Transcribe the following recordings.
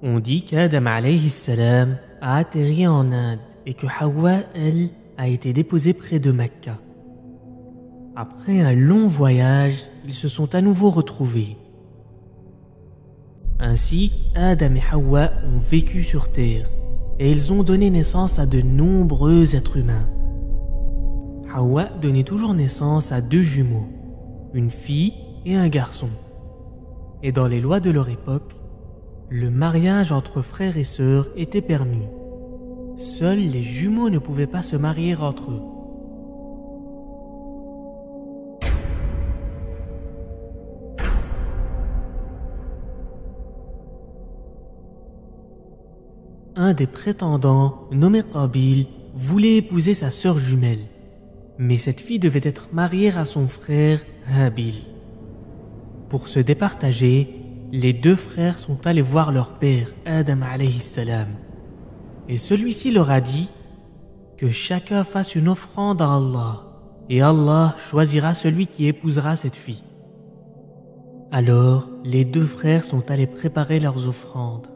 On dit qu'Adam alayhi salam a atterri en Inde et que Hawa, elle, a été déposée près de Mecca. Après un long voyage, ils se sont à nouveau retrouvés. Ainsi, Adam et Hawa ont vécu sur Terre et ils ont donné naissance à de nombreux êtres humains. Hawa donnait toujours naissance à 2 jumeaux, une fille et un garçon. Et dans les lois de leur époque, le mariage entre frères et sœurs était permis. Seuls les jumeaux ne pouvaient pas se marier entre eux. Un des prétendants, nommé Qabil, voulait épouser sa sœur jumelle. Mais cette fille devait être mariée à son frère Habil. Pour se départager, les 2 frères sont allés voir leur père, Adam alayhi salam. Et celui-ci leur a dit que chacun fasse une offrande à Allah, et Allah choisira celui qui épousera cette fille. Alors, les 2 frères sont allés préparer leurs offrandes.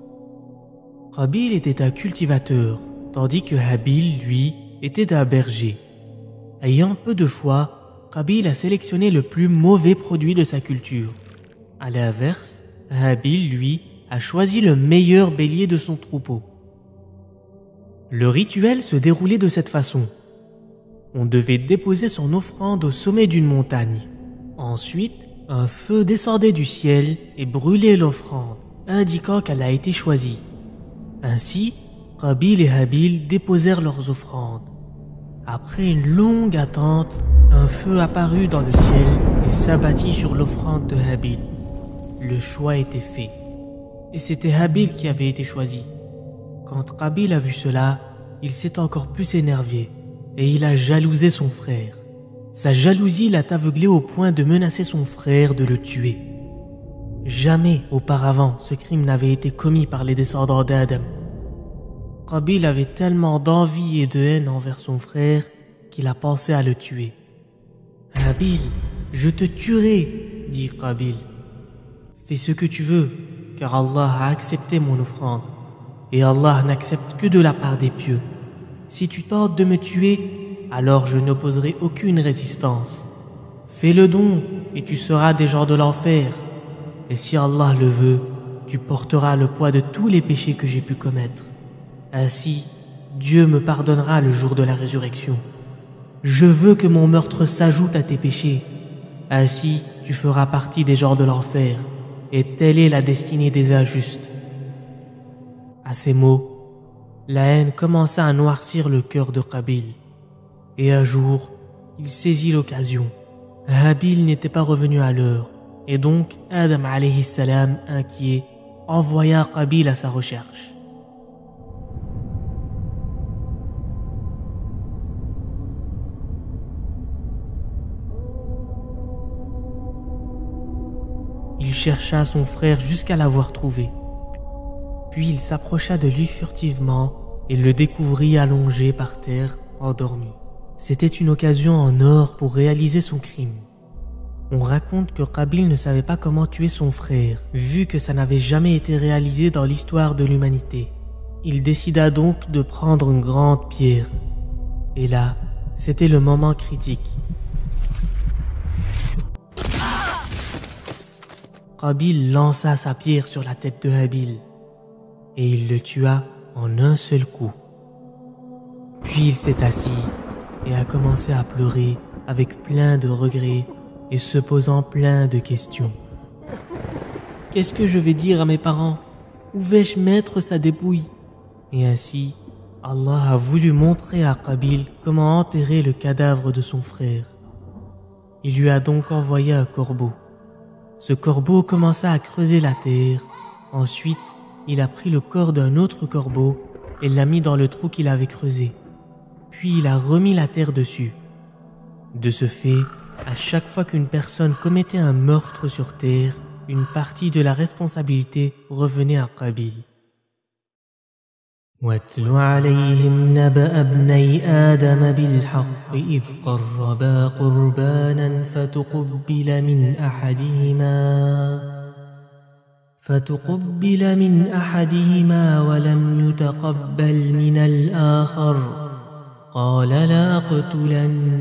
Qabil était un cultivateur, tandis que Habil, lui, était un berger. Ayant peu de foi, Qabil a sélectionné le plus mauvais produit de sa culture. À l'inverse, Habil, lui, a choisi le meilleur bélier de son troupeau. Le rituel se déroulait de cette façon. On devait déposer son offrande au sommet d'une montagne. Ensuite, un feu descendait du ciel et brûlait l'offrande, indiquant qu'elle a été choisie. Ainsi, Qabil et Habil déposèrent leurs offrandes. Après une longue attente, un feu apparut dans le ciel et s'abattit sur l'offrande de Habil. Le choix était fait. Et c'était Habil qui avait été choisi. Quand Qabil a vu cela, il s'est encore plus énervé et il a jalousé son frère. Sa jalousie l'a aveuglé au point de menacer son frère de le tuer. Jamais auparavant ce crime n'avait été commis par les descendants d'Adam. Qabil avait tellement d'envie et de haine envers son frère qu'il a pensé à le tuer. « Habil, je te tuerai, dit Qabil. Fais ce que tu veux, car Allah a accepté mon offrande, et Allah n'accepte que de la part des pieux. Si tu tentes de me tuer, alors je n'opposerai aucune résistance. Fais-le donc, et tu seras des gens de l'enfer. Et si Allah le veut, tu porteras le poids de tous les péchés que j'ai pu commettre. Ainsi, Dieu me pardonnera le jour de la résurrection. Je veux que mon meurtre s'ajoute à tes péchés. Ainsi, tu feras partie des gens de l'enfer, et telle est la destinée des injustes. » À ces mots, la haine commença à noircir le cœur de Qabil. Et un jour, il saisit l'occasion. Habil n'était pas revenu à l'heure, et donc Adam alayhi salam, inquiet, envoya Qabil à sa recherche. Il chercha son frère jusqu'à l'avoir trouvé. Puis il s'approcha de lui furtivement et le découvrit allongé par terre, endormi. C'était une occasion en or pour réaliser son crime. On raconte que Qabil ne savait pas comment tuer son frère, vu que ça n'avait jamais été réalisé dans l'histoire de l'humanité. Il décida donc de prendre une grande pierre. Et là, c'était le moment critique. Qabil lança sa pierre sur la tête de Habil et il le tua en un seul coup. Puis il s'est assis et a commencé à pleurer avec plein de regrets et se posant plein de questions. Qu'est-ce que je vais dire à mes parents? Où vais-je mettre sa dépouille? Et ainsi, Allah a voulu montrer à Qabil comment enterrer le cadavre de son frère. Il lui a donc envoyé un corbeau. Ce corbeau commença à creuser la terre. Ensuite, il a pris le corps d'un autre corbeau et l'a mis dans le trou qu'il avait creusé. Puis il a remis la terre dessus. De ce fait, à chaque fois qu'une personne commettait un meurtre sur terre, une partie de la responsabilité revenait à Qabil. واتل عليهم نبأ ابني آدم بالحق إذ قربا قربانا فتقبل من أحدهما ولم يتقبل من الآخر قال لأقتلنك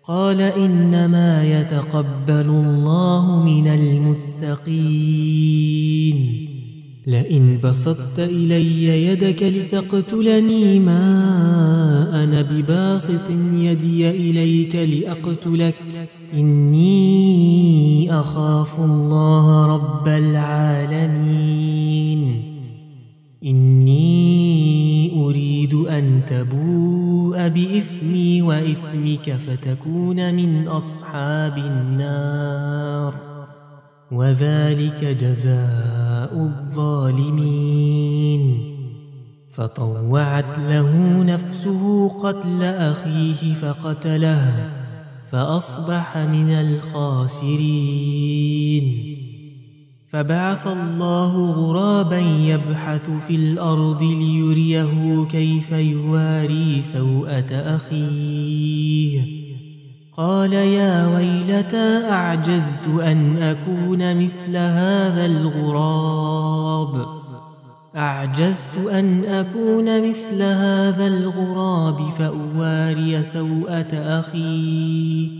قال إنما يتقبل الله من المتقين لئن بسطت إلي يدك لتقتلني ما أنا بباسط يدي إليك لأقتلك إني أخاف الله رب العالمين إني أريد أن تبوء بإثمي وإثمك فتكون من أصحاب النار وذلك جزاء الظالمين فطوعت له نفسه قتل أخيه فقتله فأصبح من الخاسرين فبعث الله غرابا يبحث في الأرض ليريه كيف يواري سوءة أخيه قال يا ويلتى أعجزت أن أكون مثل هذا الغراب فأواري سوءة أخي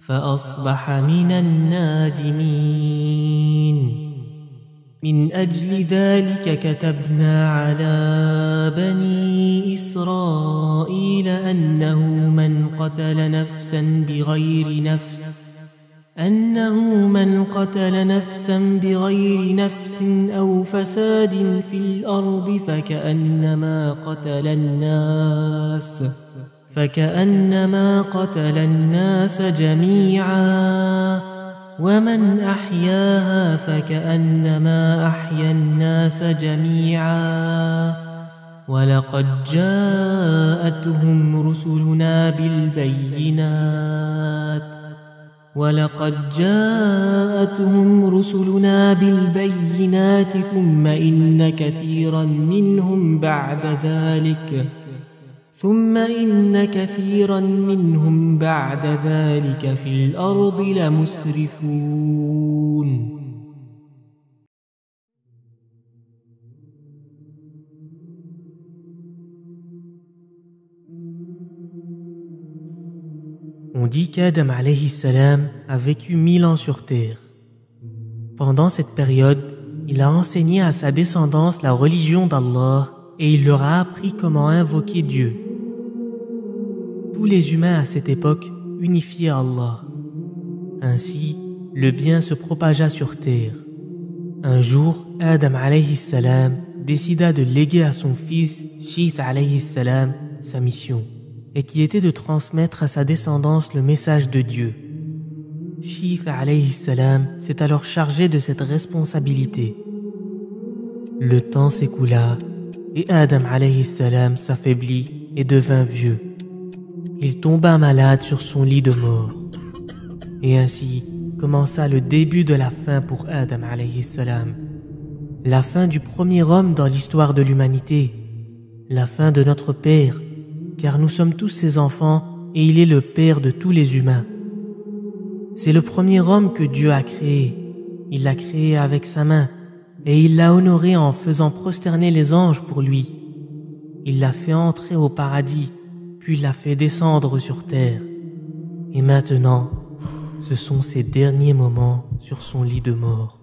فأصبح من النادمين من أجل ذلك كتبنا على بني إسرائيل أنه من قتل نفسا بغير نفس أو فساد في الأرض فكأنما قتل الناس جميعا ومن أحياها فكأنما أحيا الناس جميعا ولقد جاءتهم رسلنا بالبينات ثم إن كثيرا منهم بعد ذلك في الأرض لمسرفون. On dit qu'Adam alayhi salam a vécu 1000 ans sur terre. Pendant cette période, il a enseigné à sa descendance la religion d'Allah et il leur a appris comment invoquer Dieu. Tous les humains à cette époque unifiaient Allah. Ainsi, le bien se propagea sur terre. Un jour, Adam alayhi salam décida de léguer à son fils Shith alayhi salam sa mission, et qui était de transmettre à sa descendance le message de Dieu. Shith alayhi salam s'est alors chargé de cette responsabilité. Le temps s'écoula et Adam alayhi salam s'affaiblit et devint vieux. Il tomba malade sur son lit de mort. Et ainsi commença le début de la fin pour Adam alayhi salam. La fin du premier homme dans l'histoire de l'humanité. La fin de notre Père, car nous sommes tous ses enfants et il est le Père de tous les humains. C'est le premier homme que Dieu a créé. Il l'a créé avec sa main et il l'a honoré en faisant prosterner les anges pour lui. Il l'a fait entrer au paradis, puis l'a fait descendre sur terre. Et maintenant, ce sont ses derniers moments sur son lit de mort.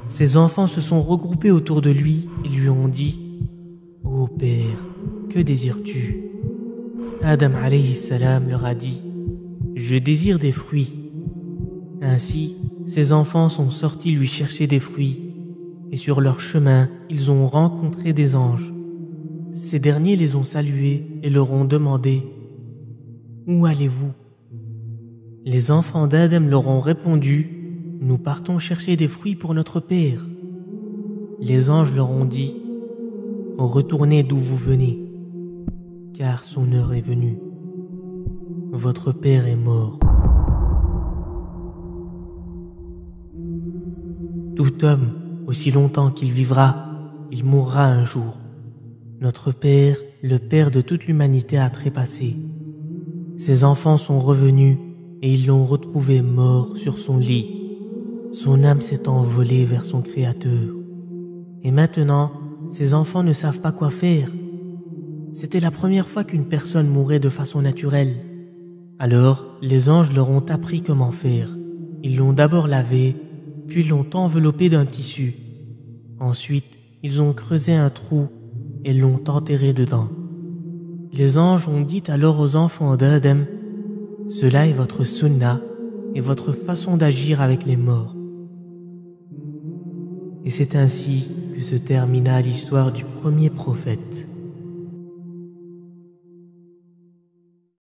Ses enfants se sont regroupés autour de lui et lui ont dit « Ô Père, que désires-tu » Adam alayhi salam leur a dit « Je désire des fruits ». Ainsi, ses enfants sont sortis lui chercher des fruits et sur leur chemin, ils ont rencontré des anges. Ces derniers les ont salués et leur ont demandé « Où allez-vous » Les enfants d'Adam leur ont répondu « Nous partons chercher des fruits pour notre Père ». Les anges leur ont dit « Retournez d'où vous venez, car son heure est venue. Votre Père est mort. » Tout homme, aussi longtemps qu'il vivra, il mourra un jour. Notre Père, le Père de toute l'humanité, a trépassé. Ses enfants sont revenus et ils l'ont retrouvé mort sur son lit. Son âme s'est envolée vers son Créateur. Et maintenant, ses enfants ne savent pas quoi faire. C'était la première fois qu'une personne mourait de façon naturelle. Alors, les anges leur ont appris comment faire. Ils l'ont d'abord lavé, puis l'ont enveloppé d'un tissu. Ensuite, ils ont creusé un trou et l'ont enterré dedans. Les anges ont dit alors aux enfants d'Adam, « Cela est votre sunna et votre façon d'agir avec les morts. » Et c'est ainsi que se termina l'histoire du premier prophète.